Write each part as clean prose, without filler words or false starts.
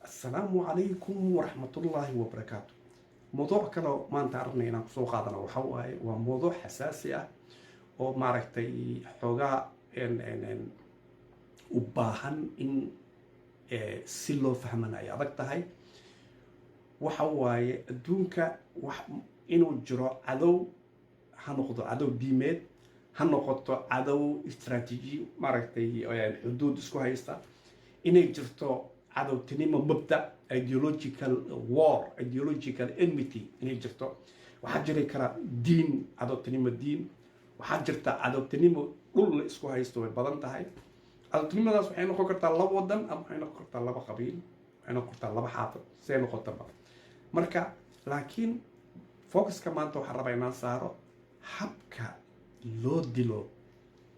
السلام عليكم ورحمة الله وبركاته. موضوع كله ما أنت عرفنا إن سوق هذا وحواه وموضوع حساسي ومعركتي حوجا إن وباهن إن سلو فهمنا يا ذاك تهاي وحواه دونك إنه جرا عدو هنقطع عدو ديمات هنقطع عدو استراتيجي معركتي يعني حدود اسكو هايستا إنه جرتو عدو تنمو مبدأ ideological war ideological enmity إنه جرتو وحجري كرا دين عدو تنمو دين وحجرتا عدو تنمو كل اسكو هايستو بدن تهاي عدو تنمو ناس وحين نقرتا الله ودن أم وحين نقرتا الله قبيل وحين نقرتا الله حافظ سين نقرتا بقى مركا لكن فوكس كمان تو حربينا صارو habka loo dilo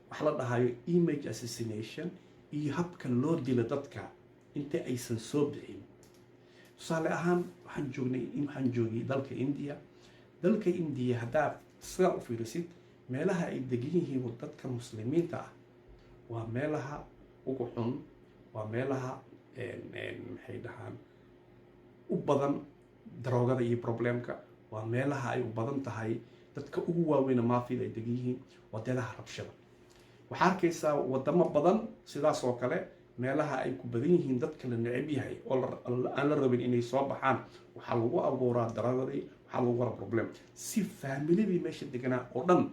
waxa la dhahayo image assassination iyo habka loo dilo dadka inta aysan soo bixin tusaale ahaan waxaan joogay dalka India haddaad sidaa u fiirisid meelaha ay degan yihiin dadka muslimiinta ah waa meelaha ugu xun waa meelaha maxay dhahaan u badan daroogada iyo problemka waa meelaha ay u badan tahay dadka ugu waaweyn maafida ay degan yihiin wadadaha rabshada waxa arkaysaa wadamo badan sidaas oo kale meelaha ay ku badan yihiin dadka la neceb yahay oo aan la rabin inay soo baxaan waxa lagu abuuraa daroogada waxa lagu wara problem si family meesha deganaa oo dhan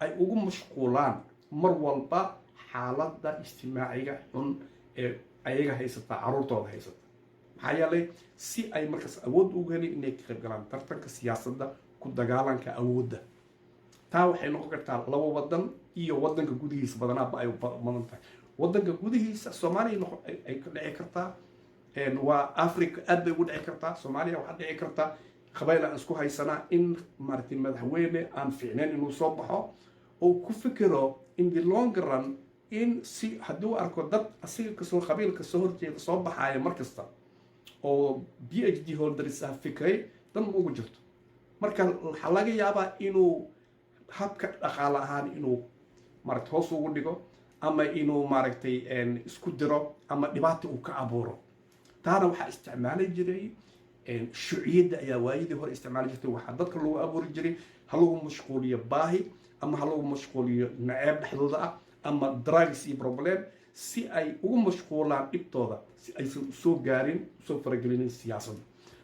ay ugu mashquulaan mar walba xaaladda ijtimaaciga xun ee ayaga haysata caruurtooda haysata maxaa yeelay si ay markaas awood ugu helin inay ka qayb galaan tartanka siyaasadda ku dagaalanka awoodda taa waxay noqon kartaa laba wadan iyo wadanka gudihiisa badanaaba ay badan tahay wadanka gudihiisa Soomaaliya ay ka dhici kartaa waa Afrika aad bay ugu dhici kartaa Soomaaliya waxa dhici kartaa qabayl aan isku haysanaa in marti madaxweyne aan fiicneen inuu soo baxo oo ku fikiro in the long run in si hadduu arko dad asiga kasoo qabiilka soo horjeeda soo baxaya markasta oo PhD holders ah fikray dan ugu jirto marka waxa laga yaabaa inuu habka dhaqaale ahaan inuu marti hoos ugu dhigo ama inuu maaragtay isku diro ama dhibaato uu ka abuuro taana waxa isticmaali jiray shuciyada ayaa waayidii hore isticmaali jirtay waxa dadka lagu abuuri jiray halagu mashquuliyo baahi ama halagu mashquuliyo naceeb dhexdooda ah ama drugs iyo problem si ay ugu mashquulaan dhibtooda si aysan soo gaarin soo faragelin siyaasadda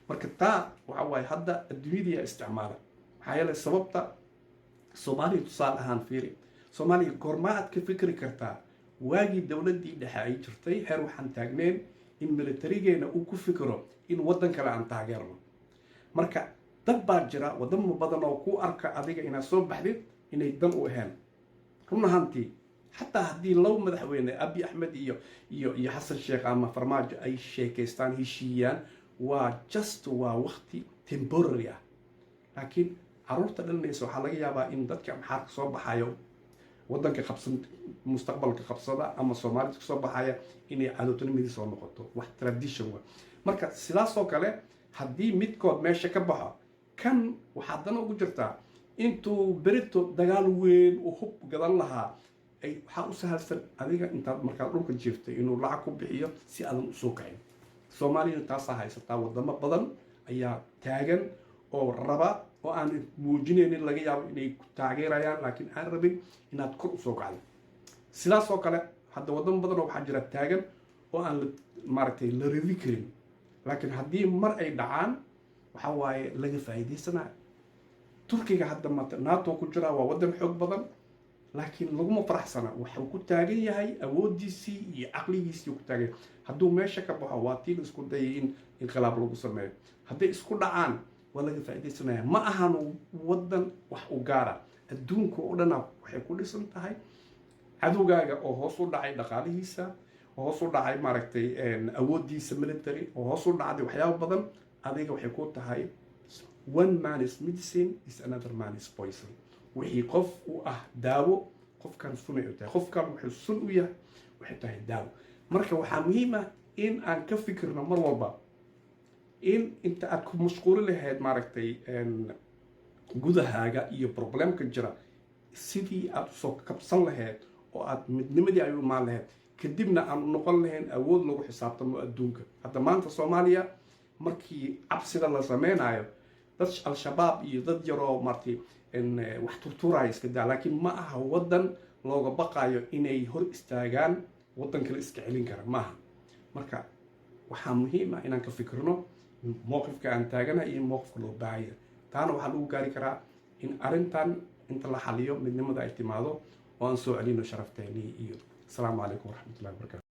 marka taa waxa waaye hadda adduunyada isticmaala maxaa yeelay sababta Soomaaliya tusaale ahaan fiiri Soomaaliya goormaad ka fikri kartaa waagii dawladii dhexe ay jirtay heer waxaan taagneen in militarigeena uu ku fikiro in wadan kale aan taageerno marka dad baa jira wadamo badan oo ku arka adiga inaad soo baxdid inay dan u ahaan runahantii حتى هدي لو مدحوين أبي أحمد iyo حسن شيخ أما فرماج أي شيكستان هشيان وجست ووقتي temporary لكن عرورت للناس وحلاقي يابا إن ذاتك محارك صوب حياة ودنك خبصن مستقبلك خبصنا أما سومالي صوب حياة إني عادتني مدي صوب نقطه واحد ترديشوا مركز سلاس وكله هدي متكود ماشي كبها كان وحدنا وجرتا انتو بريتو دجال وين وحب قدر لها ay waxa u sahalsan adiga inta markaa dhulka jiftay inuu lacag ku bixiyo si aadan u soo kacin Soomaaliya taas haysataa wadamo badan ayaa taagan oo raba oo aan muujinaynin laga yaabo inay ku taageerayaan laakiin aan rabin inaad kor u soo kacdo sidaas oo kale hadda wadamo badan oo waxa jira taagan oo aan maartay la ridi karin laakiin haddii mar ay dhacaan waxa waaye laga faa'iideysanaa Turkiga hadda NATO ku jira waa wadan xoog badan لكن لغم فرحسنا وحكو تاجي هاي أودي سي عقلي سي وكتاجي هدو ماشى كبحواتين اسكو دايين انقلاب لغو سماه هدي اسكو دعان ولا فائدة سنة ما أهانو ودن وحوجارة الدون كورنا وحكو لسن تهاي هدو جاجا أو هوصل دعي دقالي هسا وهوصل دعي ماركتي أودي سميلتري وهوصل دعي وحياة بدن هذيك وحكو تهاي one man is medicine is another man is poison وحي قف داو قف كان سنة وتاه قف كان وحي سن وياه وحي تاه داو مركا وحا مهمة إن أن كفكرنا مر والبا إن أنت أكون مشغول لهاد ماركتي إن جودة حاجة إيه بروبلم كجرا سيدي أتصق كبصل لهاد أو أت نمدي أيوة مع لهاد kadibna aan noqon lahayn awood lagu xisaabtamo adduunka. hadda maanta soomaaliya markii cabsida la sameynayo dad al-shabaab iyo dad yaroo martay wax turturaya iska daa, laakiin ma aha waddan looga baqayo inay hor istaagaan waddan kale iska celin kara maaha. marka waxaa muhiim ah inaan ka fikirno mowqifka aan taaganahay iyo mowqifka loo baahaya. taana waxaa lagu gaari karaa in arrintan inta la xaliyo midnimada ay timaado oo aan soo celino sharafteenii. iyo asalaamu calaykum waraxmatullahi wabarakatu.